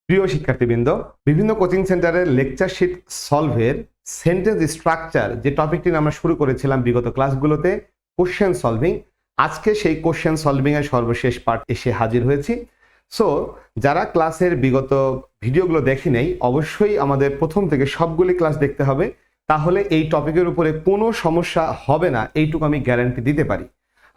প্রিয় শিক্ষার্থীবৃন্দ, বিভিন্ন কোচিং সেন্টারের লেকচার শিট সলভের সেন্টেন্স স্ট্রাকচার যে টপিকটি আমরা শুরু করেছিলাম বিগত ক্লাসগুলোতে, কোশ্চেন সলভিং। আজকে সেই কোশ্চেন সলভিং এর সর্বশেষ পার্ট এসে হাজির হয়েছি। সো যারা ক্লাসের বিগত ভিডিওগুলো দেখি নেই, অবশ্যই আমাদের প্রথম থেকে সবগুলি ক্লাস দেখতে হবে, তাহলে এই টপিকের উপরে কোনো সমস্যা হবে না, এইটুকু আমি গ্যারান্টি দিতে পারি।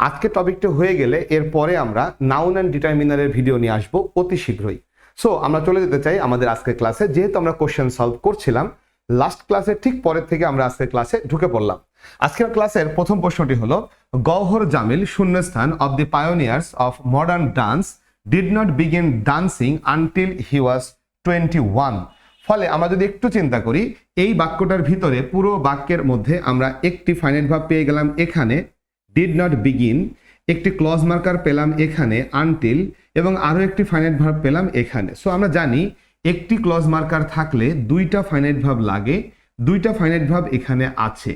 আজকে টপিকটা হয়ে গেলে এরপরে আমরা নাউন অ্যান্ড ডিটারমিনারের ভিডিও নিয়ে আসবো অতি শীঘ্রই। সো আমরা চলে যেতে চাই আমাদের আজকের ক্লাসে। যেহেতু আমরা কোশ্চেন সলভ করছিলাম লাস্ট ক্লাসের ঠিক পরের থেকে আমরা আজকের ক্লাসে ঢুকে পড়লাম। আজকের ক্লাসের প্রথম প্রশ্নটি হলো, গওহর জামিল শূন্যস্থান of the pioneers of modern dance did not begin dancing until he was 21। ফলে আমরা যদি একটু চিন্তা করি, এই বাক্যটার ভিতরে পুরো বাক্যের মধ্যে আমরা একটি ফাইনাইট ভার্ব পেয়ে গেলাম এখানে, ডিড নট বিগিন, একটি ক্লজ মার্কার পেলাম এখানে আনটিল, এবং আরও একটি ফাইনাইট ভার্ব পেলাম এখানে। সো আমরা জানি একটি ক্লজ মার্কার থাকলে দুইটা ফাইনাইট ভার্ব লাগে, দুইটা ফাইনাইট ভার্ব এখানে আছে।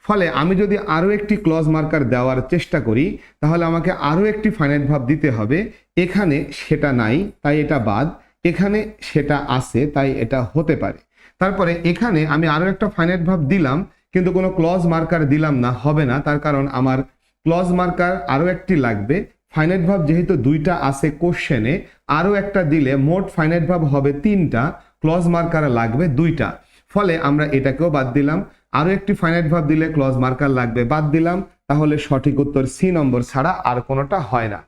ফলে আমি যদি আরও একটি ক্লজ মার্কার দেওয়ার চেষ্টা করি, তাহলে আমাকে আরও একটি ফাইনাইট ভার্ব দিতে হবে। এখানে সেটা নাই তাই এটা বাদ, এখানে সেটা আছে তাই এটা হতে পারে। তারপরে এখানে আমি আরও একটা ফাইনাইট ভার্ব দিলাম কিন্তু কোনো ক্লজ মার্কার দিলাম না, হবে না, তার কারণ আমার ক্লজ মার্কার আরও একটি লাগবে। ফাইনাইট ভার্ব যেহেতু দুইটা আছে কোশ্চেনে, আরও একটা দিলে মোট ফাইনাইট ভার্ব হবে তিনটা, ক্লজ মার্কার লাগবে দুইটা। ফলে আমরা এটাকেও বাদ দিলাম, আরও একটি ফাইনাইট ভার্ব দিলে ক্লজ মার্কার লাগবে, বাদ দিলাম। তাহলে সঠিক উত্তর সি নম্বর ছাড়া আর কোনোটা হয় না।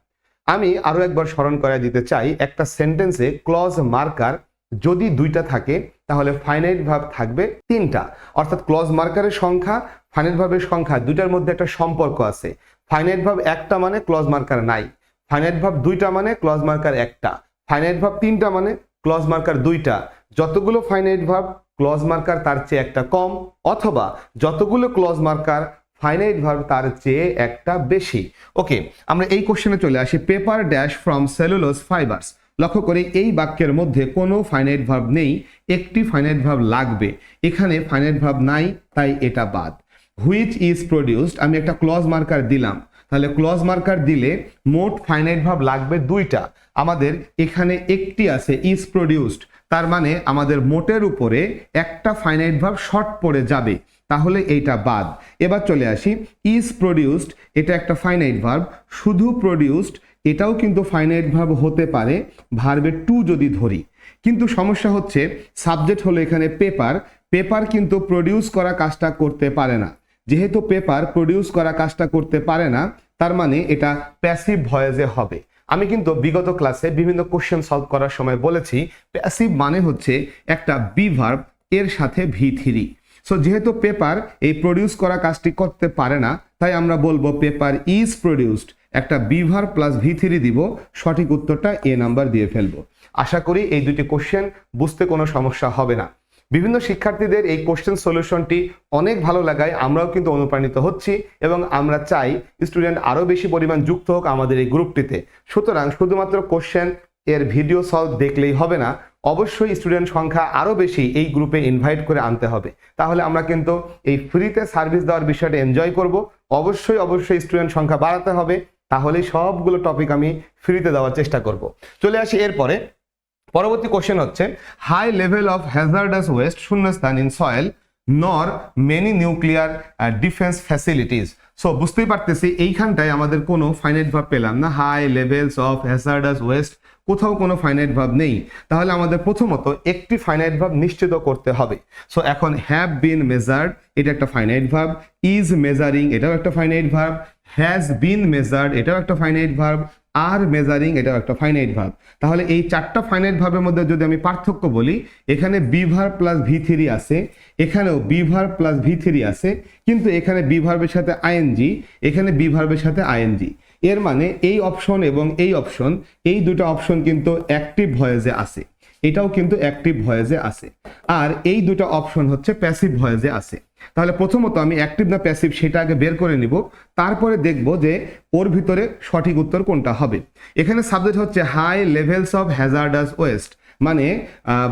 আমি আরও একবার স্মরণ করে দিতে চাই, একটা সেন্টেন্সে ক্লজ মার্কার যদি দুইটা থাকে তাহলে ফাইনাইট ভার্ব থাকবে তিনটা, অর্থাৎ ক্লজ মার্কারের সংখ্যা ফাইনাইট ভার্বের সংখ্যা দুইটার মধ্যে একটা সম্পর্ক আছে। ফাইনাইট ভার্ব একটা মানে ক্লজ মার্কার নাই, ফাইনাইট ভার্ব দুইটা মানে ক্লজ মার্কার একটা, ফাইনাইট ভার্ব তিনটা মানে ক্লজ মার্কার দুইটা। যতগুলো ফাইনাইট ভার্ব ক্লজ মার্কার তার চেয়ে একটা কম, অথবা যতগুলো ক্লজ মার্কার ফাইনাইট ভার্ব তার চেয়ে একটা বেশি। ওকে, আমরা এই কোশ্চেনে চলে আসি। Paper dash from cellulose fibres. লক্ষ্য করে এই বাক্যের মধ্যে কোনো ফাইনাইট ভার্ব নেই, একটি ফাইনাইট ভার্ব লাগবে। এখানে ফাইনাইট ভার্ব নাই তাই এটা বাদ। হুইচ ইজ প্রডিউসড, আমি একটা ক্লজ মার্কার দিলাম, তাহলে ক্লজ মার্কার দিলে মোট ফাইনাইট ভার্ব লাগবে দুইটা। আমাদের এখানে একটি আছে ইজ প্রডিউসড, তার মানে আমাদের মোটের উপরে একটা ফাইনাইট ভার্ব শর্ট পড়ে যাবে, তাহলে এইটা বাদ। এবার চলে আসি, ইজ প্রডিউসড, এটা একটা ফাইনাইট ভার্ব। শুধু প্রডিউসড এটাও কিন্তু ফাইনাইট ভার্ব হতে পারে ভার্বের টু যদি ধরি, কিন্তু সমস্যা হচ্ছে সাবজেক্ট হলো এখানে পেপার। পেপার কিন্তু প্রডিউস করা কাজটা করতে পারে না। যেহেতু পেপার প্রডিউস করা কাজটা করতে পারে না, তার মানে এটা প্যাসিভ ভয়েসে হবে। আমি কিন্তু বিগত ক্লাসে বিভিন্ন কোশ্চেন সলভ করার সময় বলেছি, প্যাসিভ মানে হচ্ছে একটা বি ভার্ব এর সাথে V3। সো যেহেতু পেপার এই প্রডিউস করা কাজটি করতে পারে না, তাই আমরা বলবো পেপার ইজ প্রডিউসড, একটা বি ভার্ব প্লাস V3 দিব, সঠিক উত্তরটা এ নাম্বার দিয়ে ফেলবো। আশা করি এই দুটি কোশ্চেন বুঝতে কোনো সমস্যা হবে না। বিভিন্ন শিক্ষার্থীদের এই কোশ্চেন সলিউশনটি অনেক ভালো লাগায় আমরাও কিন্তু অনুপ্রাণিত হচ্ছি, এবং আমরা চাই স্টুডেন্ট আরও বেশি পরিমাণ যুক্ত হোক আমাদের এই গ্রুপটিতে। সুতরাং শুধুমাত্র কোশ্চেন এর ভিডিও সলভ দেখলেই হবে না, অবশ্যই স্টুডেন্ট সংখ্যা আরও বেশি এই গ্রুপে ইনভাইট করে আনতে হবে। তাহলে আমরা কিন্তু এই ফ্রিতে সার্ভিস দেওয়ার বিষয়টা এনজয় করব। অবশ্যই স্টুডেন্ট সংখ্যা বাড়াতে হবে, তাহলেই সবগুলো টপিক আমি ফ্রিতে দেওয়ার চেষ্টা করব। চলে আসি এরপরে, পরবর্তী কোশ্চেন হচ্ছে, high level of hazardous waste শূন্যস্থান in soil nor many nuclear defence facilities. So বুঝতেই পারতেছি এইখানটায় আমাদের কোনো ফাইনাইট ভার্ব পেলাম না। High levels of hazardous waste, কোথাও কোনো ফাইনাইট ভার্ব নেই। তাহলে আমাদের প্রথমত একটি ফাইনাইট ভার্ব নিশ্চিত করতে হবে। সো এখন হ্যাভ বিন মেজার্ড, এটা একটা ফাইনাইট ভার্ব। ইজ মেজারিং, এটাও একটা finite verb. Has been measured, এটাও একটা ফাইনাইট ভার্ব। আর মেজারিং, এটাও একটা ফাইনাইট ভার্ব। তাহলে এই চারটা ফাইনাইট ভার্বের মধ্যে যদি আমি পার্থক্য বলি, এখানে বি ভার্ব প্লাস V3 আছে, এখানেও বি ভার্ব প্লাস V3 আছে, কিন্তু এখানে বি ভার্বের সাথে আইএনজি, এখানে বি ভার্বের সাথে আইএনজি। এর মানে এই অপশন এবং এই অপশন, এই দুটো অপশন কিন্তু অ্যাক্টিভ ভয়েসে আছে, এটাও কিন্তু অ্যাক্টিভ ভয়েসে আছে, আর এই দুটো অপশন হচ্ছে প্যাসিভ ভয়েসে আছে। তাহলে প্রথমত আমি অ্যাক্টিভ না প্যাসিভ সেটা আগে বের করে নিব, তারপরে দেখব যে ওর ভিতরে সঠিক উত্তর কোনটা হবে। এখানে সাবজেক্ট হচ্ছে high levels of hazardous waste, মানে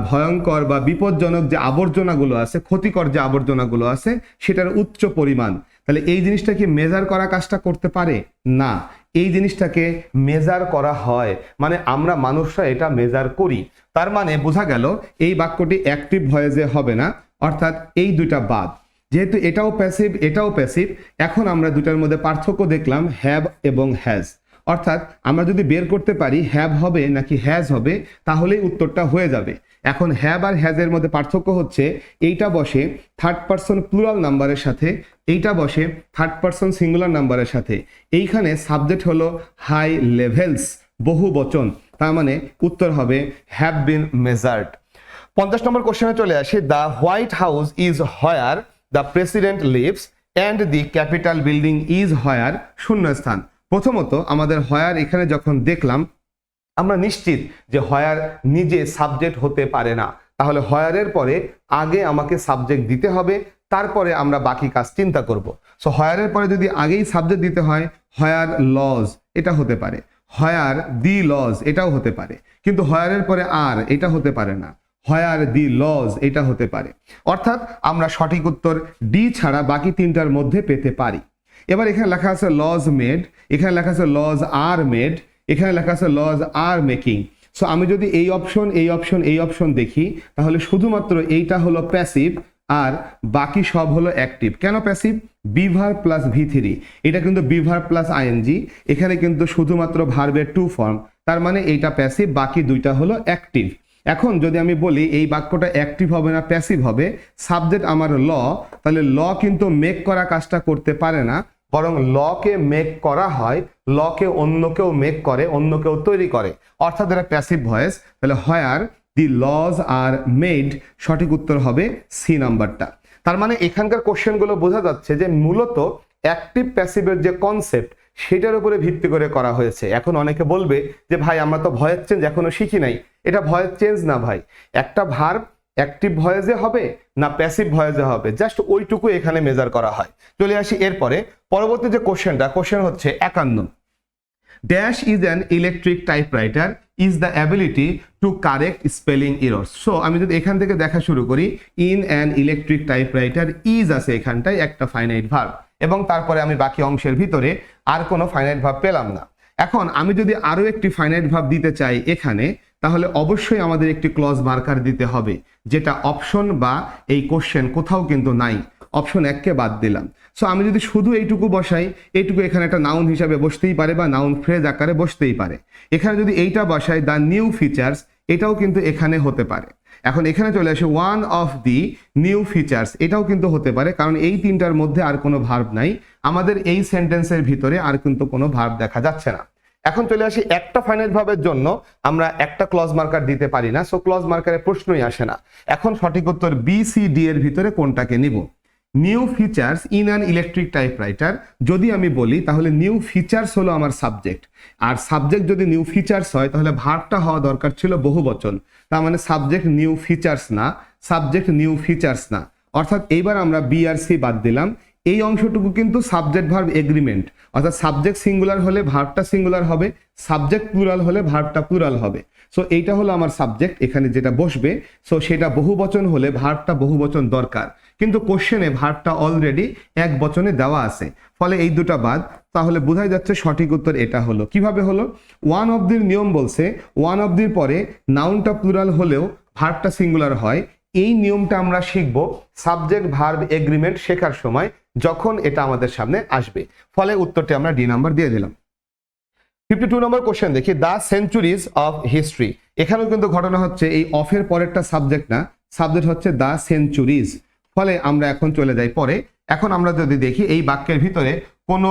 ভয়ঙ্কর বা বিপজ্জনক যে আবর্জনাগুলো আছে, ক্ষতিকর যে আবর্জনাগুলো আছে সেটার উচ্চ পরিমাণ। তাহলে এই জিনিসটা কি মেজার করা কাজটা করতে পারে না, এই জিনিসটাকে মেজার করা হয়, মানে আমরা মানুষরা এটা মেজার করি। তার মানে বোঝা গেল এই বাক্যটি অ্যাক্টিভ ভয়েসে হবে না, অর্থাৎ এই দুইটা বাদ। যেহেতু এটাও প্যাসিভ এটাও প্যাসিভ, এখন আমরা দুটার মধ্যে পার্থক্য দেখলাম হ্যাভ এবং হ্যাজ। অর্থাৎ আমরা যদি বের করতে পারি হ্যাভ হবে নাকি হ্যাজ হবে, তাহলেই উত্তরটা হয়ে যাবে। এখন হ্যাভ আর হ্যাজের মধ্যে পার্থক্য হচ্ছে এইটা বসে থার্ড পারসন প্লুরাল নাম্বারের সাথে, এইটা বসে থার্ড পারসন সিঙ্গুলার নাম্বারের সাথে। এইখানে সাবজেক্ট হলো হাই লেভেলস, বহু বচন, তার মানে উত্তর হবে হ্যাভ বিন মেজার্ড। 50 নম্বর কোশ্চেনে চলে আসি। The White House is where the president lives and the Capitol building is where শূন্যস্থান। প্রথমত আমাদের হোয়ার এখানে যখন দেখলাম আমরা নিশ্চিত যে হোয়ার নিজে সাবজেক্ট হতে পারে না, তাহলে হোয়ারের পরে আগে আমাকে সাবজেক্ট দিতে হবে, তারপরে আমরা বাকি কাজ চিন্তা করব। সো হোয়ারের পরে যদি আগেই সাবজেক্ট দিতে হয়, হোয়ার লজ এটা হতে পারে, হোয়ার দি লজ এটাও হতে পারে, কিন্তু হোয়ারের পরে আর এটা হতে পারে না, হোয়ার দি লজ এটা হতে পারে। অর্থাৎ আমরা সঠিক উত্তর ডি ছাড়া বাকি তিনটার মধ্যে পেতে পারি। এবার এখানে লেখা আছে লজ মেড, এখানে লেখা আছে লজ আর মেড, এখানে লেখা আছে লজ আর মেকিং। সো আমি যদি এই অপশন এই অপশন এই অপশন দেখি, তাহলে শুধুমাত্র এইটা হলো প্যাসিভ আর বাকি সব হলো অ্যাক্টিভ। কেন প্যাসিভ? বিভার প্লাস V3, এটা কিন্তু বিভার প্লাস আইএনজি, এখানে কিন্তু শুধুমাত্র ভার্বের টু ফর্ম, তার মানে এইটা প্যাসিভ, বাকি দুইটা হলো অ্যাক্টিভ। এখন যদি আমি বলি এই বাক্যটা অ্যাক্টিভ হবে না প্যাসিভ হবে, সাবজেক্ট আমার ল, তাহলে ল কিন্তু মেক করা কাজটা করতে পারে না, বরং লকে মেক করা হয়, লকে অন্য কেউ মেক করে, অন্য কেউ তৈরি করে, অর্থাৎ এটা প্যাসিভ ভয়েস। তাহলে হোয়ার দি লজ আর মেড, সঠিক উত্তর হবে সি নাম্বারটা। তার মানে এখানকার কোশ্চেনগুলো বোঝা যাচ্ছে যে মূলত অ্যাক্টিভ প্যাসিভের যে কনসেপ্ট সেটার উপরে ভিত্তি করে করা হয়েছে। এখন অনেকে বলবে যে ভাই আমরা তো ভয়েস চেঞ্জ এখনো শিখি নাই। এটা ভয়েস চেঞ্জ না ভাই, একটা ভার্ব অ্যাক্টিভ ভয়েসে হবে না প্যাসিভ ভয়েসে হবে, জাস্ট ওইটুকু এখানে মেজার করা হয়। চলে আসি এরপরে পরবর্তী যে কোশ্চেন হচ্ছে 51। Dash is an electric typewriter is the ability to correct spelling errors. So আমি যদি এখান থেকে দেখা শুরু করি, in an electric typewriter is আছে এখানটায় একটা ফাইনাইট ভার্ব, এবং তারপরে আমি বাকি অংশের ভিতরে আর কোনো ফাইনাইট ভার্ব পেলাম না। এখন আমি যদি আরো একটি ফাইনাইট ভার্ব দিতে চাই এখানে, তাহলে অবশ্যই আমাদের একটি ক্লজ মার্কার দিতে হবে, যেটা অপশন বা এই কোশ্চেন কোথাও কিন্তু নাই, অপশন 1কে বাদ দিলাম। সো আমি যদি শুধু এইটুকু বসাই, এইটুকু এখানে একটা নাউন হিসাবে বসতেই পারে বা নাউন ফ্রেজ আকারে বসতেই পারে। এখানে যদি এইটা বসাই দ্য নিউ ফিচার্স, এটাও কিন্তু এখানে হতে পারে। এখন এখানে চলে আসে one of the new features, এটাও কিন্তু হতে পারে, কারণ এই তিনটার মধ্যে আর কোনো ভার্ব নাই, আমাদের এই সেন্টেন্সের ভিতরে আর কিন্তু কোনো ভার্ব দেখা যাচ্ছে না। এখন চলে আসি একটা ফাইনাইট ভার্বের জন্য আমরা একটা ক্লজ মার্কার দিতে পারি না, সো ক্লজ মার্কারের প্রশ্নই আসে না। এখন সঠিক উত্তর বি সি ডি এর ভিতরে কোনটাকে নিব? New features in an electric typewriter যদি আমি বলি, তাহলে নিউ ফিচার্স হলো আমার সাবজেক্ট, আর সাবজেক্ট যদি নিউ ফিচার্স হয় তাহলে ভার্বটা হওয়া দরকার ছিল বহুবচন, তার মানে সাবজেক্ট নিউ ফিচার্স না, সাবজেক্ট নিউ ফিচার্স না। অর্থাৎ এইবার আমরা বি আর সি বাদ দিলাম। এই অংশটুকু কিন্তু সাবজেক্ট ভার্ব এগ্রিমেন্ট, অর্থাৎ সাবজেক্ট সিঙ্গুলার হলে ভার্বটা সিঙ্গুলার হবে, সাবজেক্ট প্লুরাল হলে ভার্বটা প্লুরাল হবে। সো এইটা হলো আমার সাবজেক্ট, এখানে যেটা বসবে, সো সেটা বহুবচন হলে ভার্বটা বহুবচন দরকার, কিন্তু কোশ্চেনে ভার্বটা অলরেডি এক বচনে দেওয়া আছে, ফলে এই দুটা বাদ। তাহলে বোঝাই যাচ্ছে সঠিক উত্তর এটা হলো। কিভাবে হলো? ওয়ান অফ দির নিয়ম বলছে ওয়ান অফ দির পরে নাউনটা প্লুরাল হলেও ভার্বটা সিঙ্গুলার হয়। এই নিয়মটা আমরা শিখবো সাবজেক্ট ভার্ব এগ্রিমেন্ট শেখার সময়, যখন এটা আমাদের সামনে আসবে। ফলে উত্তরটি আমরা ডি নাম্বার দিয়ে দিলাম। 52 নম্বর কোশ্চেন দেখি, দ্য সেঞ্চুরিজ অফ হিস্ট্রি। এখানেও কিন্তু ঘটনা হচ্ছে এই অফের পরেরটা সাবজেক্ট না, সাবজেক্ট হচ্ছে দ্য সেঞ্চুরিজ। ফলে আমরা এখন চলে যাই পরে। এখন আমরা যদি দেখি এই বাক্যের ভিতরে কোনো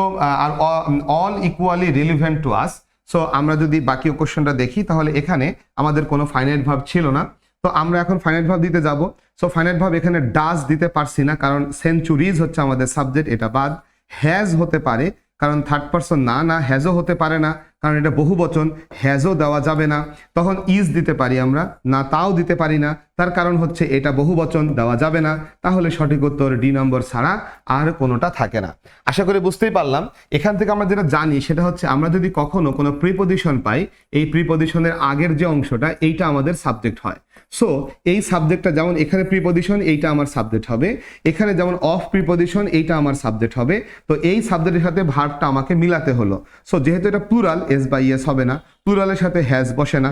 all equally relevant to us. So আমরা যদি বাকি কোশ্চেনটা দেখি, তাহলে এখানে আমাদের কোনো ফাইনাইট ভার্ব ছিল না, তো আমরা এখন ফাইনাইট ভার্ব দিতে যাব। সো ফাইনাইট ভার্ব এখানে ডাজ দিতে পারছি না, কারণ সেঞ্চুরিজ হচ্ছে আমাদের সাবজেক্ট, এটা বাদ। হ্যাজ হতে পারে, কারণ থার্ড পারসন না, না হ্যাজও হতে পারে না, কারণ এটা বহুবচন, হ্যাজও দেওয়া যাবে না। তখন ইজ দিতে পারি আমরা, না তাও দিতে পারি না, তার কারণ হচ্ছে এটা বহুবচন, দেওয়া যাবে না। তাহলে সঠিক উত্তর ডি নম্বর ছাড়া আর কোনোটা থাকে না। আশা করি বুঝতেই পারলাম। এখান থেকে আমরা যেটা জানি সেটা হচ্ছে আমরা যদি কখনো কোনো প্রিপজিশন পাই, এই প্রিপজিশনের আগের যে অংশটা এইটা আমাদের সাবজেক্ট হয়। সো এই সাবজেক্টটা যেমন এখানে প্রিপজিশন, এইটা আমার সাবজেক্ট হবে, এখানে যেমন অফ প্রিপজিশন, এইটা আমার সাবজেক্ট হবে। তো এই সাবজেক্টের সাথে ভার্বটা আমাকে মিলাতে হলো। সো যেহেতু এটা প্লুরাল, এস বাই এস হবে না, প্লুরালের সাথে হ্যাজ বসে না,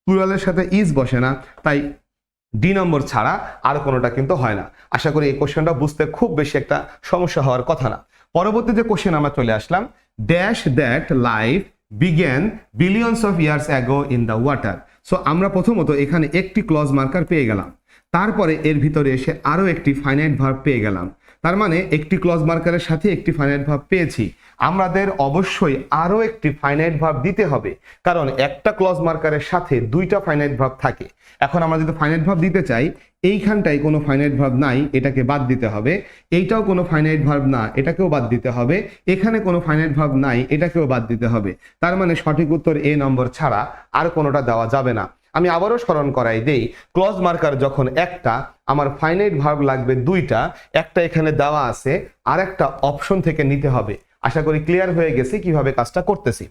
প্লুরালের সাথে ইজ বসে না, তাই ডি নম্বর ছাড়া আর কোনোটা কিন্তু হয় না। আশা করি এই কোশ্চেনটা বুঝতে খুব বেশি একটা সমস্যা হওয়ার কথা না। পরবর্তী যে কোশ্চেন আমরা চলে আসলাম, dash that life began billions of years ago in the water. So আমরা প্রথমত এখানে একটি ক্লজ মার্কার পেয়ে গেলাম, তারপরে এর ভিতরে এসে আরও একটি ফাইনাইট ভার্ব পেয়ে গেলাম। তার মানে একটি ক্লজ মার্কারের সাথে একটি ফাইনাইট ভার্ব পেয়েছি, আমাদের অবশ্যই আরও একটি ফাইনাইট ভার্ব দিতে হবে, কারণ একটা ক্লজ মার্কারের সাথে দুইটা ফাইনাইট ভার্ব থাকে। এখন আমরা যদি ফাইনাইট ভার্ব দিতে চাই, এইখানটায় কোনো ফাইনাইট ভার্ব নাই, এটাকে বাদ দিতে হবে, এইটাও কোনো ফাইনাইট ভার্ব না, এটাকেও বাদ দিতে হবে, এখানে কোনো ফাইনাইট ভার্ব নাই, এটাকেও বাদ দিতে হবে। তার মানে সঠিক উত্তর এ নম্বর ছাড়া আর কোনোটা দেওয়া যাবে না। আমি আবারও স্মরণ করাই দেই, ক্লজ মার্কার যখন একটা, আমার ফাইনাইট ভার্ব লাগবে দুইটা, একটা এখানে দেওয়া আছে, আর একটা অপশন থেকে নিতে হবে। আশা করি ক্লিয়ার হয়ে গেছে কিভাবে কাজটা করতেছি।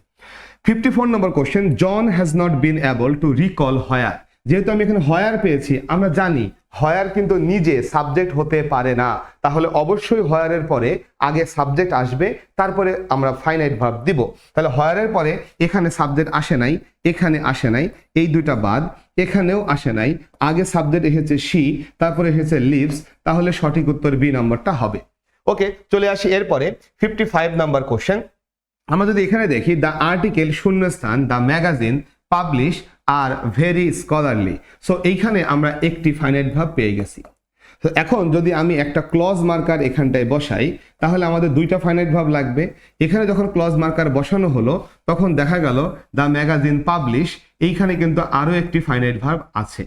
54 number question, John has not been able to recall where. যেহেতু আমি এখানে হোয়ার পেয়েছি, আমরা জানি হোয়ার কিন্তু নিজে সাবজেক্ট হতে পারে না, তাহলে অবশ্যই হোয়ারের পরে আগে সাবজেক্ট আসবে, তারপরে আমরা ফাইনাইট ভার্ব দিব। তাহলে হোয়ারের পরে এখানে সাবজেক্ট আসে নাই, এখানে আসে নাই, এই দুইটা বাদ, এখানেও আসে নাই, আগে সাবজেক্ট এসেছে শি, তারপরে এসেছে লিভস, তাহলে সঠিক উত্তর বি নম্বরটা হবে। ওকে, চলে আসি এরপরে 55 নাম্বার কোশ্চেন। আমরা যদি এখানে দেখি, দ্য আর্টিকেল শূন্যস্থান the magazine publish are very scholarly. So এইখানে আমরা একটি ফাইনাইট ভার্ব পেয়ে গেছি। তো এখন যদি আমি একটা ক্লজ মার্কার এখানটায় বসাই, তাহলে আমাদের দুইটা ফাইনাইট ভার্ব লাগবে। এখানে যখন ক্লজ মার্কার বসানো হলো, তখন দেখা গেল দ্য ম্যাগাজিন পাবলিশ, এইখানে কিন্তু আরও একটি ফাইনাইট ভার্ব আছে।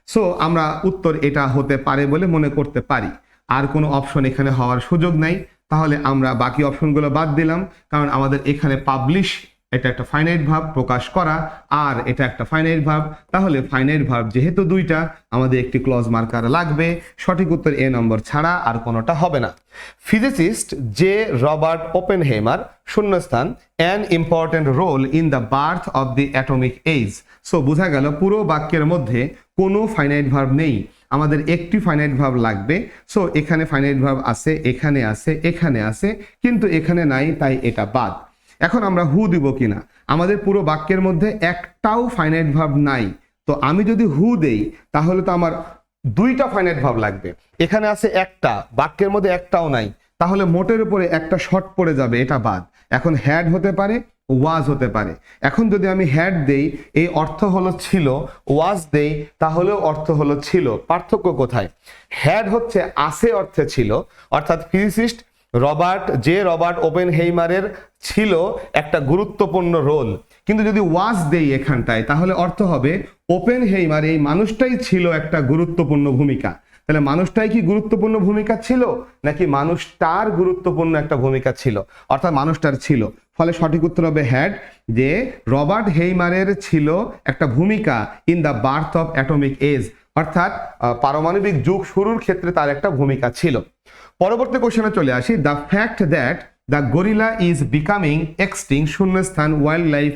সো আমরা উত্তর এটা হতে পারে বলে মনে করতে পারি। আর কোনো অপশন এখানে হওয়ার সুযোগ নাই, তাহলে আমরা বাকি অপশনগুলো বাদ দিলাম, কারণ আমাদের এখানে পাবলিশ এটা একটা ফাইনাইট ভার্ব, প্রকাশ করা, আর এটা একটা ফাইনাইট ভার্ব। তাহলে ফাইনাইট ভার্ব যেহেতু দুইটা, আমাদের একটি ক্লজ মার্কার লাগবে। সঠিক উত্তর এ নম্বর ছাড়া আর কোনোটা হবে না। ফিজিসিস্ট জে রবার্ট ওপেনহেইমার শূন্যস্থান an important role in the birth of the atomic age. So বোঝা গেল পুরো বাক্যের মধ্যে কোনো ফাইনাইট ভার্ব নেই, আমাদের একটি ফাইনাইট ভার্ব লাগবে। সো এখানে ফাইনাইট ভার্ব আছে, এখানে আছে, এখানে আছে, কিন্তু এখানে নাই, তাই এটা বাদ। এখন আমরা হু দিব কিনা, আমাদের পুরো বাক্যের মধ্যে একটাও ফাইনাইট ভার্ব নাই। তো আমি যদি হু দেই, তাহলে তো আমার দুইটা ফাইনাইট ভার্ব লাগবে, এখানে আছে একটা, বাক্যের মধ্যে একটাও নাই, তাহলে মোটের উপরে একটা শর্ট পড়ে যাবে, এটা বাদ। এখন হ্যাড হতে পারে, ওয়াজ হতে পারে। এখন যদি আমি হ্যাড দেই, এই অর্থ হলো ছিল, ওয়াজ দেই, তাহলেও অর্থ হলো ছিল। পার্থক্য কোথায়? হ্যাড হচ্ছে আছে অর্থে ছিল, অর্থাৎ ফিজিসিস্ট রবার্ট ওপেনহেইমারের ছিল একটা গুরুত্বপূর্ণ রোল। কিন্তু যদি ওয়াজ দেই এখানটায়, তাহলে অর্থ হবে ওপেনহেইমার এই মানুষটাই ছিল একটা গুরুত্বপূর্ণ ভূমিকা। তাহলে মানুষটাই কি গুরুত্বপূর্ণ ভূমিকা ছিল, নাকি মানুষটার গুরুত্বপূর্ণ একটা ভূমিকা ছিল? অর্থাৎ মানুষটার ছিল। ফলে সঠিক উত্তর হবে হ্যাড, যে রবার্ট হেইমারের ছিল একটা ভূমিকা in the birth of atomic age, অর্থাৎ পারমাণবিক যুগ শুরুর ক্ষেত্রে তার একটা ভূমিকা ছিল। পরবর্তী কোশ্চেনে চলে আসি, the fact that the gorilla is becoming extinct শূন্যস্থান ওয়াইল্ড লাইফ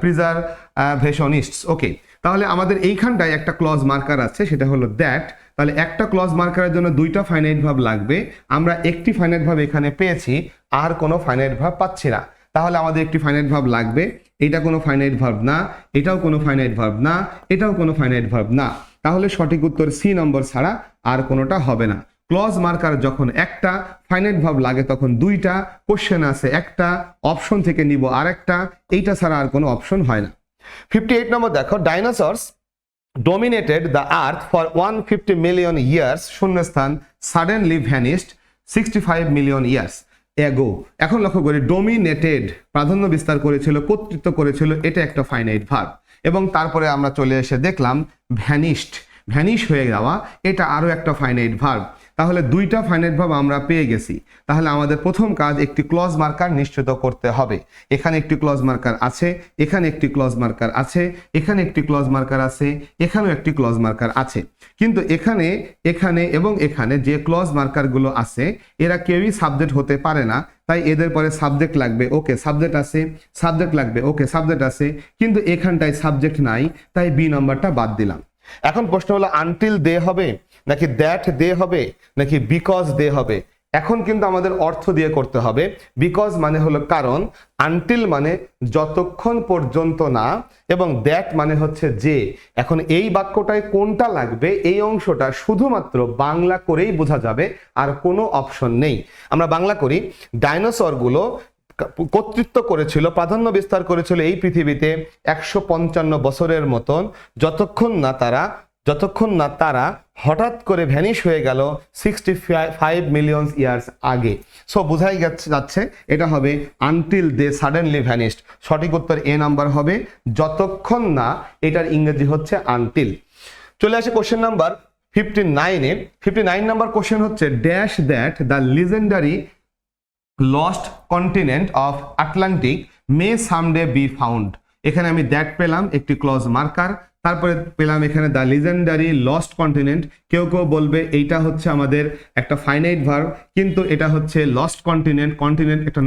প্রিজারভেশনিস্টস। ওকে, তাহলে আমাদের এইখানটায় একটা ক্লজ মার্কার আছে, সেটা হলো দ্যাট। তাহলে একটা ক্লজ মার্কারের জন্য দুইটা ফাইনাইট ভার্ব লাগবে, আমরা একটি ফাইনাইট ভার্ব এখানে পেয়েছি, আর কোনো ফাইনাইট ভার্ব পাচ্ছি না। তাহলে আমাদের একটি ফাইনাইট ভার্ব লাগবে, এটা কোনো ফাইনাইট ভার্ব না, এটাও কোনো ফাইনাইট ভার্ব না, এটাও কোনো ফাইনাইট ভার্ব না। তাহলে সঠিক উত্তর সি নম্বর ছাড়া আর কোনোটা হবে না। ক্লজ মার্কার যখন একটা, ফাইনাইট ভার্ব লাগে তখন দুইটা, কোশ্চেন আছে একটা, অপশন থেকে নিব আরেকটা, এইটা ছাড়া আর কোনো অপশন হয় না। 58 নম্বর দেখো, dinosaurs dominated the earth for 150 million years শূন্যস্থান suddenly vanished 65 million years ago। এখন লক্ষ্য করি, ডোমিনেটেড প্রাধান্য বিস্তার করেছিল, কর্তৃত্ব করেছিল, এটা একটা ফাইনাইট ভার্ব। এবং তারপরে আমরা চলে এসে দেখলাম ভ্যানিশ হয়ে যাওয়া, এটা আরও একটা ফাইনাইট ভার্ব। তাহলে দুইটা ফাইনাইট ভার্ব আমরা পেয়ে গেছি। তাহলে আমাদের প্রথম কাজ একটি ক্লজ মার্কার নিশ্চিত করতে হবে। এখানে একটি ক্লজ মার্কার আছে, এখানে একটি ক্লজ মার্কার আছে, এখানে একটি ক্লজ মার্কার আছে, এখানেও একটি ক্লজ মার্কার আছে। কিন্তু এখানে এবং এখানে যে ক্লজ মার্কারগুলো আছে, এরা কেউই সাবজেক্ট হতে পারে না, তাই এদের পরে সাবজেক্ট লাগবে। ওকে, সাবজেক্ট আছে, সাবজেক্ট লাগবে। ওকে, সাবজেক্ট আছে, কিন্তু এখানটায় সাবজেক্ট নাই, তাই বি নাম্বারটা বাদ দিলাম। এখন প্রশ্ন হলো আনটিল দে হবে নাকি দ্যাট দে হবে নাকি বিকজ দে হবে। এখন কিন্তু আমাদের অর্থ দিয়ে করতে হবে। বিকজ মানে হলো কারণ, আনটিল মানে যতক্ষণ পর্যন্ত না, এবং দ্যাট মানে হচ্ছে যে। এখন এই বাক্যটায় কোনটা লাগবে, এই অংশটা শুধুমাত্র বাংলা করেই বোঝা যাবে, আর কোনো অপশন নেই। আমরা বাংলা করি, ডাইনোসরগুলো কর্তৃত্ব করেছিল, প্রাধান্য বিস্তার করেছিল এই পৃথিবীতে 155 বছরের মতন, যতক্ষণ না তারা হঠাৎ করে ভ্যানিশ হয়ে গেল 65 মিলিয়ন ইয়ার্স আগে। সো বোঝাই যাচ্ছে এটা হবে আনটিল দে সাডেনলি ভ্যানিশড। সঠিক উত্তর এ নাম্বার হবে, যতক্ষণ না। এটার ইংরেজি হচ্ছে আনটিল। চলে আসে কোশ্চেন নাম্বার 59 এ। 59 নাম্বার কোশ্চেন হচ্ছে dash that the legendary lost continent of Atlantic May someday be found. এখানে আমি দ্যাট পেলাম, একটি ক্লজ মার্কার, তারপরে পেলাম এখানে দ্য লিজেন্ডারি লস্ট কন্টিনেন্ট। কেউ কেউ বলবে এইটা হচ্ছে আমাদের একটা ফাইনাইট ভার্ব, কিন্তু এটা হচ্ছে লস্ট কন্টিনেন্ট। কন্টিনেন্ট একটা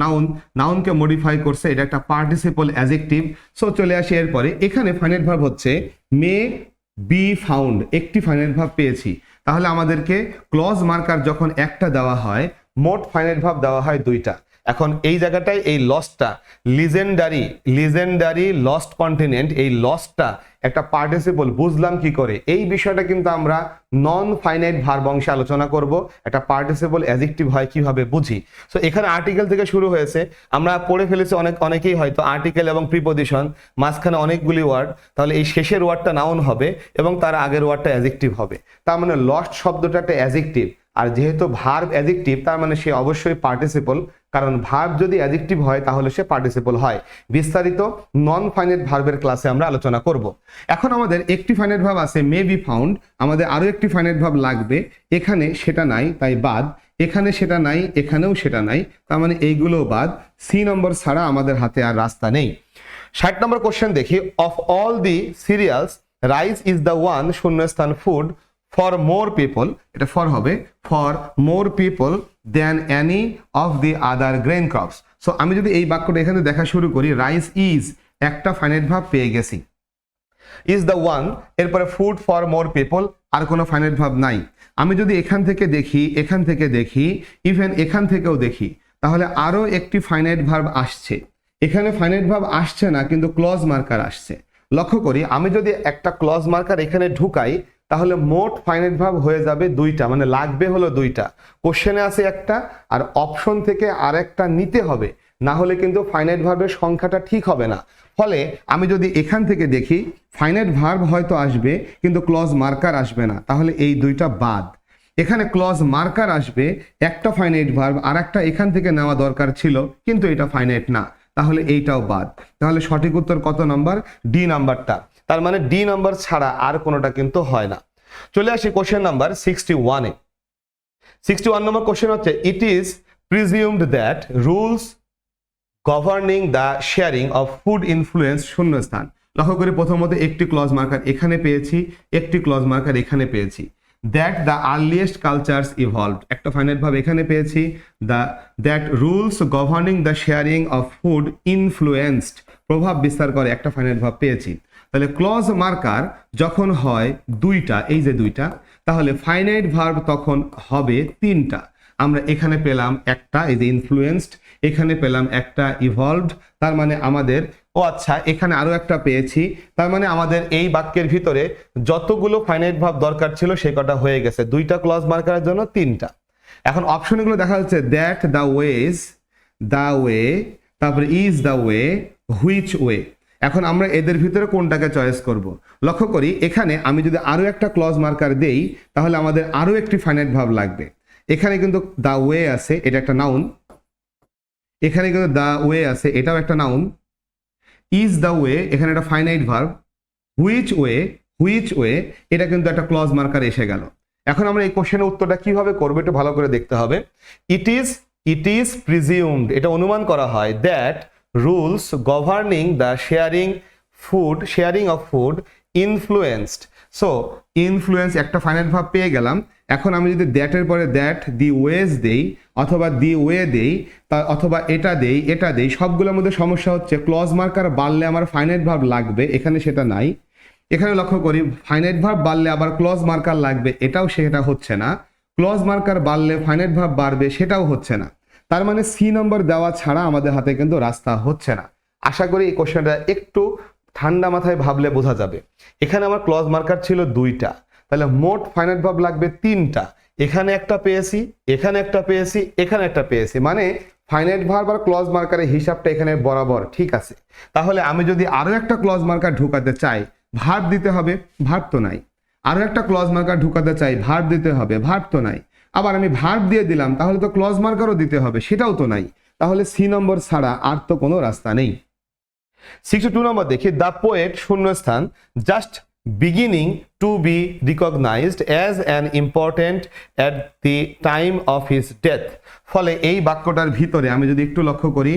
নাউনকে মডিফাই করছে, এটা একটা পার্টিসিপল অ্যাডজেক্টিভ। সো চলে আসি এরপরে, এখানে ফাইনাইট ভার্ব হচ্ছে মে বি ফাউন্ড, একটি ফাইনাইট ভার্ব পেয়েছি। তাহলে আমাদেরকে ক্লজ মার্কার যখন একটা দেওয়া হয়, মোট ফাইনাইট ভার্ব দেওয়া হয় দুইটা। এখন এই জায়গাটায় এই লসটা লিজেন্ডারি লস্ট কন্টিনেন্ট, এই লসটা একটা পার্টিসিপল, বুঝলাম কি করে? এই বিষয়টা কিন্তু আমরা নন ফাইনাইট ভার্ব অংশে আলোচনা করব। একটা পার্টিসিপল অ্যাডজেক্টিভ হয় কিভাবে বুঝি। সো এখানে আর্টিকেল থেকে শুরু হয়েছে, আমরা পড়ে ফেলেছি অনেকেই হয়তো আর্টিকেল এবং প্রিপজিশন, মাঝখানে অনেকগুলি ওয়ার্ড, তাহলে এই শেষের ওয়ার্ডটা নাউন হবে এবং তার আগের ওয়ার্ডটা অ্যাডজেক্টিভ হবে। তার মানে লস্ট শব্দটা একটা অ্যাডজেক্টিভ, আর যেহেতু ভার্ব অ্যাডজেক্টিভ তার মানে সে অবশ্যই পার্টিসিপল, কারণ ভার্ব যদি অ্যাডজেক্টিভ হয় তাহলে সে পার্টিসিপল হয়। বিস্তারিত নন ফাইনাইট ভার্বের ক্লাসে আমরা আলোচনা করব। এখন আমাদের একটি ফাইনাইট ভার্ব আছে মে বি ফাউন্ড, আমাদের আরো একটি ফাইনাইট ভার্ব লাগবে। এখানে সেটা নাই তাই বাদ, এখানে সেটা নাই, এখানেও সেটা নাই, তার মানে এইগুলো বাদ। সি নম্বর ছাড়া আমাদের হাতে আর রাস্তা নেই। 60 নম্বর কোশ্চেন দেখি, of all the serials rice is the one শূন্যস্থান ফুড ফর মোর পিপল, এটা ফর হবে, for more people than any of the other grain crops. So আমি যদি এই বাক্যটা এখানে দেখা শুরু করি, রাইস ইজ একটা ফাইনাইট ভার্ব পেয়ে গেছি, ইজ দ্য ওয়ান, এরপরে ফুড ফর মোর পিপল, আর কোনো ফাইনাইট ভার্ব নাই। আমি যদি এখান থেকে দেখি, ইভেন এখান থেকেও দেখি, তাহলে আরো একটি ফাইনাইট ভার্ব আসছে। এখানে ফাইনাইট ভার্ব আসছে না, কিন্তু ক্লজ মার্কার আসছে। লক্ষ্য করি, আমি যদি একটা ক্লজ মার্কার এখানে ঢুকাই, তাহলে মোট ফাইনাইট ভার্ব হয়ে যাবে দুইটা, মানে লাগবে হলো দুইটা। কোশ্চেনে আছে একটা, আর অপশন থেকে আরেকটা নিতে হবে, না হলে কিন্তু ফাইনাইট ভার্বের সংখ্যাটা ঠিক হবে না। ফলে আমি যদি এখান থেকে দেখি, ফাইনাইট ভার্ব হয়তো আসবে কিন্তু ক্লজ মার্কার আসবে না, তাহলে এই দুইটা বাদ। এখানে ক্লজ মার্কার আসবে, একটা ফাইনাইট ভার্ব আর একটা এখান থেকে নেওয়া দরকার ছিল, কিন্তু এটা ফাইনাইট না, তাহলে এইটাও বাদ। তাহলে সঠিক উত্তর কত নাম্বার? ডি নাম্বারটা। তার মানে ডি নাম্বার ছাড়া আর কোনোটা কিন্তু হয় না। চলে আসি কোশ্চেন নাম্বার 61 এ। 61 নম্বর কোশ্চেন হচ্ছে, it is presumed that rules governing the sharing of food influence শূন্যস্থান। লক্ষ্য করে প্রথমত একটি ক্লজ মার্কার এখানে পেয়েছি, একটি ক্লজ মার্কার এখানে পেয়েছি। That the earliest cultures evolved, একটা ফাইনাইট ভার্ব এখানে পেয়েছি। That rules governing the sharing of food influenced, প্রভাব বিস্তার করে, একটা ফাইনাইট ভার্ব পেয়েছি। তাহলে ক্লজ মার্কার যখন হয় দুইটা, এই যে দুইটা, তাহলে ফাইনাইট ভার্ব তখন হবে তিনটা। আমরা এখানে পেলাম একটা, এই যে ইনফ্লুয়েন্সড, এখানে পেলাম একটা ইভলভড, তার মানে আমাদের, ও আচ্ছা এখানে আরো একটা পেয়েছি, তার মানে আমাদের এই বাক্যের ভিতরে যতগুলো ফাইনাইট ভার্ব দরকার ছিল সে কটা হয়ে গেছে, দুইটা ক্লজ মার্কারের জন্য তিনটা। এখন অপশনগুলো দেখা যাচ্ছে, that the ways, the way, তারপরে is the way, which way. এখন আমরা এদের ভিতরে কোনটাকে চয়েস করব? লক্ষ্য করি, এখানে আমি যদি আরো একটা ক্লজ মার্কার দেই, তাহলে আমাদের আরো একটি ফাইনাইট ভার্ব লাগবে। এখানে কিন্তু দ্য ওয়ে আছে, এটা একটা নাউন। এখানে কিন্তু দ্য ওয়ে আছে, এটাও একটা নাউন। ইজ দ্য ওয়ে, এখানে একটা ফাইনাইট ভার্ব। হুইচ ওয়ে, এটা কিন্তু একটা ক্লজ মার্কার এসে গেল। এখন আমরা এই কোশ্চেনের উত্তরটা কিভাবে করবো একটু ভালো করে দেখতে হবে। ইট ইজ প্রিজিউমড, এটা অনুমান করা হয়, that rules governing the sharing of food influenced. So influence একটা ফাইনাইট ভার্ব পেয়ে গেলাম। এখন আমি যদি দ্যাটের পরে দ্যাট দি ওয়েজ দেই, অথবা দি ওয়ে দেই, অথবা এটা দেই, সবগুলোর মধ্যে সমস্যা হচ্ছে ক্লজ মার্কার বাড়লে আমার ফাইনাইট ভার্ব লাগবে, এখানে সেটা নাই। এখানে লক্ষ্য করি ফাইনাইট ভার্ব বাড়লে আবার ক্লজ মার্কার লাগবে, এটাও সেটা হচ্ছে না। ক্লজ মার্কার বাড়লে ফাইনাইট ভার্ব বাড়বে, সেটাও হচ্ছে না। তার মানে সি নম্বর দেওয়া ছাড়া আমাদের হাতে কিন্তু রাস্তা হচ্ছে না। আশা করি এই কোশ্চেনটা একটু ঠান্ডা মাথায় ভাবলে বোঝা যাবে। এখানে আমার ক্লজ মার্কার ছিল 2টা, তাহলে মোট ফাইনাইট ভার্ব লাগবে 3টা। এখানে একটা পেয়েছি, এখানে একটা পেয়েছি, এখানে একটা পেয়েছি, মানে ফাইনাইট ভার্ব আর ক্লজ মার্কারের হিসাবটা এখানে বরাবর ঠিক আছে। তাহলে আমি যদি আরো একটা ক্লজ মার্কার ঢুকাতে চাই, ভার্ব দিতে হবে, ভার্ব তো নাই। আরো একটা ক্লজ মার্কার ঢুকাতে চাই, ভার্ব দিতে হবে, ভার্ব তো নাই। আবার আমি ভার্ব দিয়ে দিলাম, তাহলে তো ক্লজ মার্কারও দিতে হবে, সেটাও তো নাই। তাহলে সি নম্বর ছাড়া আর তো কোনো রাস্তা নেই। 62 নম্বর দেখি, দ্য পোয়েট শূন্যস্থান just beginning to be recognized as an important at the time of his death। ফলে এই বাক্যটার ভিতরে আমি যদি একটু লক্ষ্য করি,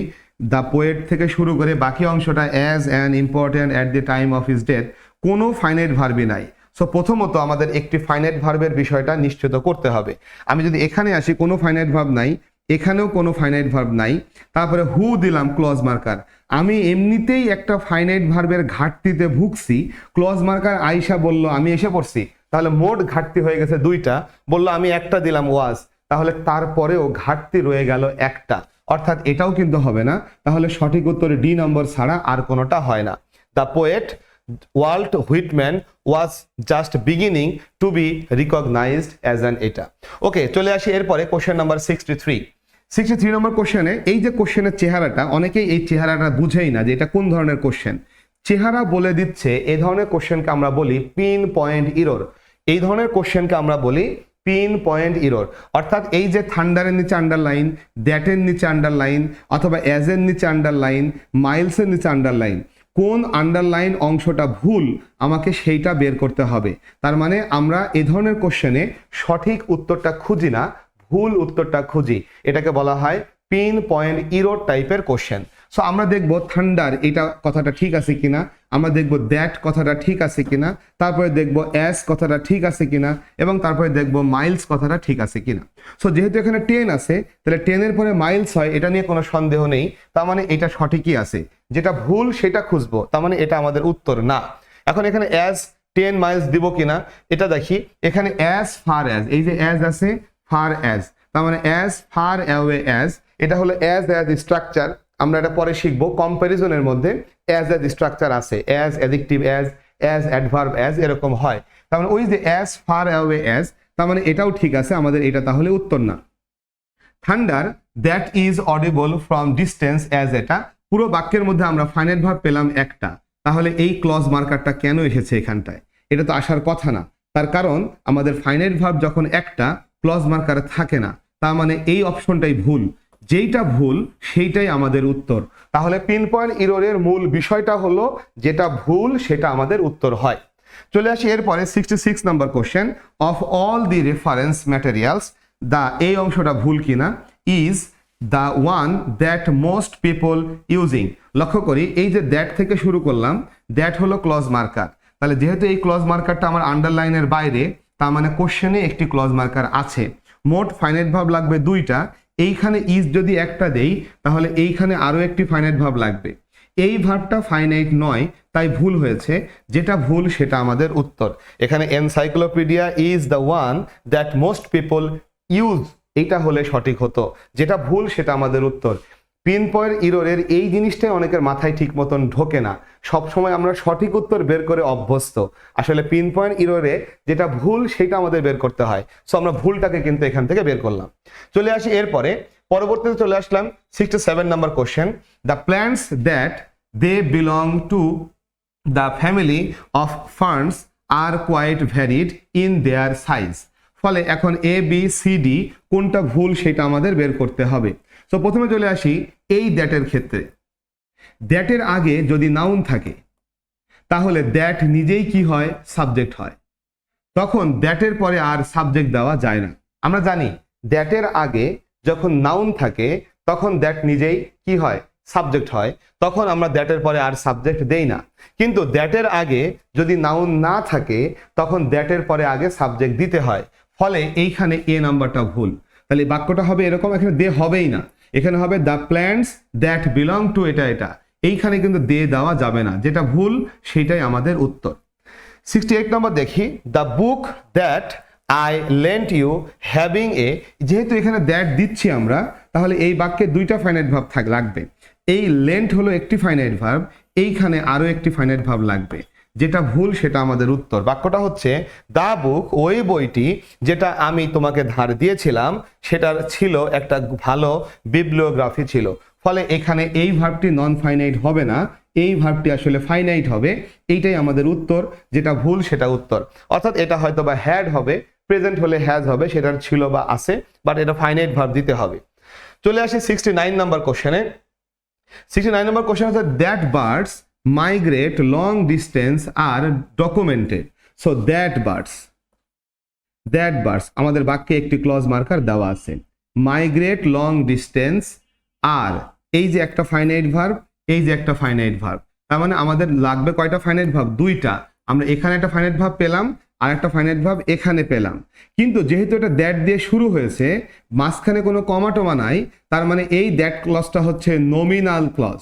দ্য পোয়েট থেকে শুরু করে বাকি অংশটা as an important at the time of his death, কোনো ফাইনাইট ভার্বই নাই। সো প্রথমত আমাদের একটি ফাইনাইট ভার্বের বিষয়টা নিশ্চিত করতে হবে। আমি যদি এখানে আসি, কোনো ফাইনাইট ভার্ব নাই, এখানেও কোনো ফাইনাইট ভার্ব নাই, তারপরে হু দিলাম ক্লজ মার্কার। আমি এমনিতেই একটা ফাইনাইট ভার্বের ঘাটতিতে ভুগছি, ক্লজ মার্কার আইসা বলল আমি এসে পড়ছি, তাহলে মোট ঘাটতি হয়ে গেছে 2টা, বললো আমি একটা দিলাম ওয়াজ, তাহলে তারপরেও ঘাটতি রয়ে গেল একটা, অর্থাৎ এটাও কিন্তু হবে না। তাহলে সঠিক উত্তর ডি নম্বর ছাড়া আর কোনোটা হয় না। The poet Walt Whitman was just beginning to be recognised as an, এটা ওকে। চলে আসি এরপরে কোশ্চেন নাম্বার 63 নম্বর কোশ্চেনে। এই যে কোশ্চেনের চেহারাটা, অনেকেই এই চেহারাটা বুঝেই না যে এটা কোন ধরনের কোশ্চেন। চেহারা বলে দিচ্ছে এই ধরনের কোশ্চেনকে আমরা বলি পিন পয়েন্ট ইরর। এই ধরনের কোশ্চেনকে আমরা বলি পিন পয়েন্ট ইরর, অর্থাৎ এই যে থান্ডারের নিচে আন্ডারলাইন, দ্যাটের নিচে আন্ডারলাইন, অথবা অ্যাজের নিচে আন্ডারলাইন, মাইলসের নিচে আন্ডারলাইন, কোন আন্ডারলাইন অংশটা ভুল আমাকে সেইটা বের করতে হবে। তার মানে আমরা এই ধরনের কোশ্চেনে সঠিক উত্তরটা খুঁজি না, ভুল উত্তরটা খুঁজি। এটাকে বলা হয় পিন পয়েন্ট ইরর টাইপের কোশ্চেন। সো আমরা দেখব থান্ডার এটা কথাটা ঠিক আছে কিনা, আমরা দেখব দ্যাট কথাটা ঠিক আছে কিনা, তারপরে দেখব অ্যাস কথাটা ঠিক আছে কিনা, এবং তারপরে দেখব মাইলস কথাটা ঠিক আছে কিনা। সো যেহেতু এখানে 10 আছে, তাহলে 10-এর পরে মাইলস হয়, এটা নিয়ে কোনো সন্দেহ নেই, তার মানে এটা সঠিকই আছে। যেটা ভুল সেটা খুঁজবো, তার মানে এটা আমাদের উত্তর না। এখন এখানে অ্যাজ 10 মাইলস দিব কিনা এটা দেখি। এখানে অ্যাজ ফার অ্যাজ, এই যে অ্যাজ আছে, ফার অ্যাজ, তার মানে অ্যাজ ফার অ্যাওয়ে অ্যাজ, এটা হলো অ্যাজ স্ট্রাকচার। আমরা এটা পরে শিখবো, কম্প্যারিজনের মধ্যে অ্যাজ স্ট্রাকচার আছে, as adjective as adverb as এরকম হয়। তার মানে ওই যে অ্যাজ ফার অ্যাওয়ে অ্যাজ, তার মানে এটাও ঠিক আছে, আমাদের এটা তাহলে উত্তর না। Thunder that is audible from distance as, এটা পুরো বাক্যের মধ্যে আমরা ফাইনাইট ভার্ব পেলাম একটা, তাহলে এই ক্লজ মার্কারটা কেন এসেছে এখানটায়? এটা তো আসার কথা না। তার কারণ আমাদের ফাইনাইট ভার্ব যখন একটা, ক্লজ মার্কারে থাকে না, তার মানে এই অপশনটাই ভুল। যেইটা ভুল সেইটাই আমাদের উত্তর। তাহলে পিন পয়েন্ট ইররের মূল বিষয়টা হলো যেটা ভুল সেটা আমাদের উত্তর হয়। চলে আসি এরপরে 66 number question, of all the reference materials the, এই অংশটা ভুল কিনা, is the one that most people using. লক্ষ্য করি এই যে দ্যাট থেকে শুরু করলাম, দ্যাট হলো ক্লজ মার্কার, তাহলে যেহেতু এই ক্লজ মার্কারটা আমার আন্ডারলাইনের বাইরে, তার মানে কোশ্চেনে একটি ক্লজ মার্কার আছে। মোট ফাইনাইট ভার্ব লাগবে 2টা, এইখানে ইজ যদি একটা দেই তাহলে এইখানে আরো একটি ফাইনাইট ভার্ব লাগবে। এই ভার্বটা ফাইনাইট নয়, তাই ভুল হয়েছে, যেটা ভুল সেটা আমাদের উত্তর। এখানে encyclopedia is the one that most people use, এটা হলে সঠিক হতো, যেটা ভুল সেটা আমাদের উত্তর। পিন পয়েন্ট ইররের এই জিনিসটাই অনেকের মাথায় ঠিক মতন ঢোকে না, সবসময় আমরা সঠিক উত্তর বের করে অভ্যস্ত, আসলে পিন পয়েন্ট ইররে যেটা ভুল সেটা আমাদের বের করতে হয়। সো আমরা ভুলটাকে কিন্তু এখান থেকে বের করলাম। চলে আসি এরপরে, পরবর্তীতে চলে আসলাম 67 number question, the plants that they belong to the family of ferns are quite varied in their size. ফলে এখন এ বি সি ডি কোনটা ভুল সেটা আমাদের বের করতে হবে। তো প্রথমে চলে আসি এই দ্যাটের ক্ষেত্রে। দ্যাটের আগে যদি নাউন থাকে তাহলে দ্যাট নিজেই কি হয়, সাবজেক্ট হয়, তখন দ্যাটের পরে আর সাবজেক্ট দেওয়া যায় না। আমরা জানি দ্যাটের আগে যখন নাউন থাকে তখন দ্যাট নিজেই কি হয়, সাবজেক্ট হয়, তখন আমরা দ্যাটের পরে আর সাবজেক্ট দেই না। কিন্তু দ্যাটের আগে যদি নাউন না থাকে তখন দ্যাটের পরে আগে সাবজেক্ট দিতে হয়, ফলে এইখানে এ নাম্বারটা ভুল। তাহলে বাক্যটা হবে এরকম, এখানে দে হবেই না, এখানে হবে the plants that belong to, এটা এইখানে কিন্তু দে দেওয়া যাবে না, যেটা ভুল সেটাই আমাদের উত্তর। 68 নম্বর দেখি, the book that I lent you having a, যেহেতু এখানে দ্যাট দিচ্ছি আমরা, তাহলে এই বাক্যে দুইটা ফাইনাইট ভার্ব লাগবে। এই লেন্ট হলো একটি ফাইনাইট ভার্ব, এইখানে আরো একটি ফাইনাইট ভার্ব লাগবে। যেটা ভুল সেটা আমাদের উত্তর। বাক্যটা হচ্ছে দ্য বুক, ওই বইটি যেটা আমি তোমাকে ধার দিয়েছিলাম সেটার ছিল একটা ভালো বিবলিওগ্রাফি ছিল। ফলে এখানে এই ভার্বটি নন ফাইনাইট হবে না, এই ভার্বটি আসলে ফাইনাইট হবে। এইটাই আমাদের উত্তর, যেটা ভুল সেটা উত্তর। অর্থাৎ এটা হয়তো বা হ্যাড হবে, প্রেজেন্ট হলে হ্যাজ হবে, সেটার ছিল বা আছে, বাট এটা ফাইনাইট ভার্ব দিতে হবে। চলে আসি 69 নম্বর কোশ্চেনে। 69 নম্বর কোশ্চেন হচ্ছে that birds migrate long distance are documented. So that birds আমাদের বাক্যে একটি ক্লজ মার্কার দেওয়া আছে। মাইগ্রেট লং ডিস্টেন্স আর এই যে একটা ফাইনাইট ভার্ব, এই যে একটা ফাইনাইট ভার্ব, তার মানে আমাদের লাগবে কয়টা ফাইনাইট ভার্ব? দুইটা। আমরা এখানে একটা ফাইনাইট ভার্ব পেলাম আর একটা ফাইনাইট ভার্ব এখানে পেলাম, কিন্তু যেহেতু এটা দ্যাট দিয়ে শুরু হয়েছে, মাঝখানে কোনো কমা টমা নাই, তার মানে এই দ্যাট ক্লজটা হচ্ছে নমিনাল ক্লজ।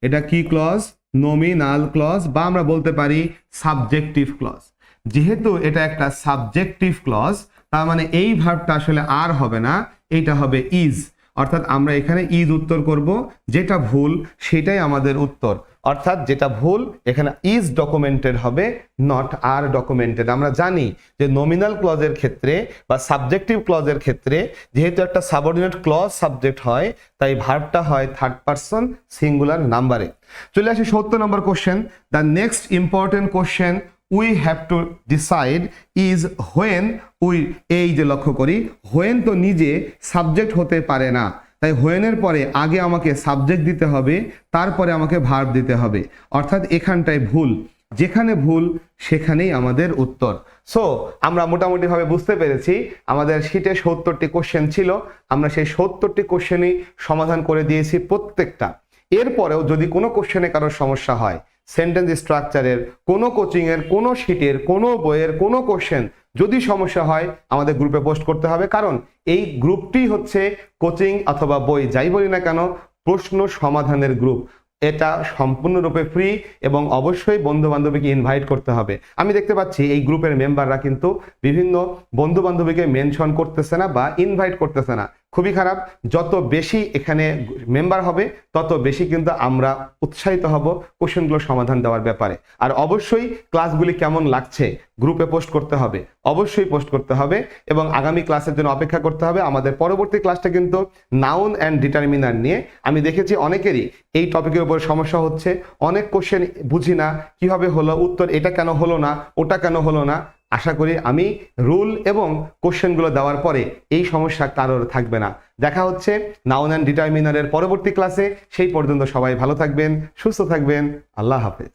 এটা কি ক্লজ? নমিনাল ক্লজ, বা আমরা বলতে পারি সাবজেক্টিভ ক্লজ। যেহেতু এটা একটা সাবজেক্টিভ ক্লজ, তার মানে এই ভার্বটা আসলে আর হবে না, এইটা হবে ইজ। অর্থাৎ আমরা এখানে ইজ উত্তর করব, যেটা ভুল সেটাই আমাদের উত্তর। অর্থাৎ যেটা ভুল এখানে ইজ ডকুমেন্টেড হবে, নট আর ডকুমেন্টেড। আমরা জানি যে নমিনাল ক্লজের ক্ষেত্রে বা সাবজেক্টিভ ক্লজের ক্ষেত্রে যেহেতু একটা সাবঅর্ডিনেট ক্লজ সাবজেক্ট হয়, তাই ভার্বটা হয় থার্ড পারসন সিঙ্গুলার নাম্বারে। চলে আসি 70 number question. The next important question we have to decide is when we, এই যে লক্ষ্য করি, হোয়েন তো নিজে সাবজেক্ট হতে পারে না, তাই হোয়েনের পরে আগে আমাকে সাবজেক্ট দিতে হবে, তারপরে আমাকে ভার্ব দিতে হবে। অর্থাৎ এখানটায় ভুল, যেখানে ভুল সেখানেই আমাদের উত্তর। সো আমরা মোটামুটিভাবে বুঝতে পেরেছি আমাদের শীটে 70টি কোশ্চেন ছিল, আমরা সেই 70টি কোশ্চেনই সমাধান করে দিয়েছি প্রত্যেকটা। এরপরেও যদি কোনো কোশ্চেনে কারোর সমস্যা হয়, সেন্টেন্স স্ট্রাকচারের কোনো কোচিংয়ের কোনো শীটের কোনো বইয়ের কোনো কোশ্চেন যদি সমস্যা হয়, আমাদের গ্রুপে পোস্ট করতে হবে। কারণ এই গ্রুপটি হচ্ছে কোচিং অথবা বই যাই বলি না কেন প্রশ্ন সমাধানের গ্রুপ। এটা সম্পূর্ণরূপে ফ্রি এবং অবশ্যই বন্ধু বান্ধবীকে ইনভাইট করতে হবে। আমি দেখতে পাচ্ছি এই গ্রুপের মেম্বাররা কিন্তু বিভিন্ন বন্ধু বান্ধবীকে মেনশন করতেছে না বা ইনভাইট করতেছে না, খুবই খারাপ। যত বেশি এখানে মেম্বার হবে তত বেশি কিন্তু আমরা উৎসাহিত হব কোশ্চেনগুলো সমাধান দেওয়ার ব্যাপারে। আর অবশ্যই ক্লাসগুলি কেমন লাগছে গ্রুপে পোস্ট করতে হবে, অবশ্যই পোস্ট করতে হবে এবং আগামী ক্লাসের জন্য অপেক্ষা করতে হবে। আমাদের পরবর্তী ক্লাসটা কিন্তু নাউন অ্যান্ড ডিটারমিনার নিয়ে। আমি দেখেছি অনেকেরই এই টপিকের উপর সমস্যা হচ্ছে, অনেক কোশ্চেন বুঝি না কিভাবে হলো, উত্তর এটা কেন হলো না, ওটা কেন হলো না। আশা করি আমি রুল এবং কোশ্চেনগুলো দেওয়ার পরে এই সমস্যা কারোর থাকবে না। দেখা হচ্ছে নাউন অ্যান্ড ডিটারমিনারের পরবর্তী ক্লাসে। সেই পর্যন্ত সবাই ভালো থাকবেন, সুস্থ থাকবেন। আল্লাহ হাফেজ।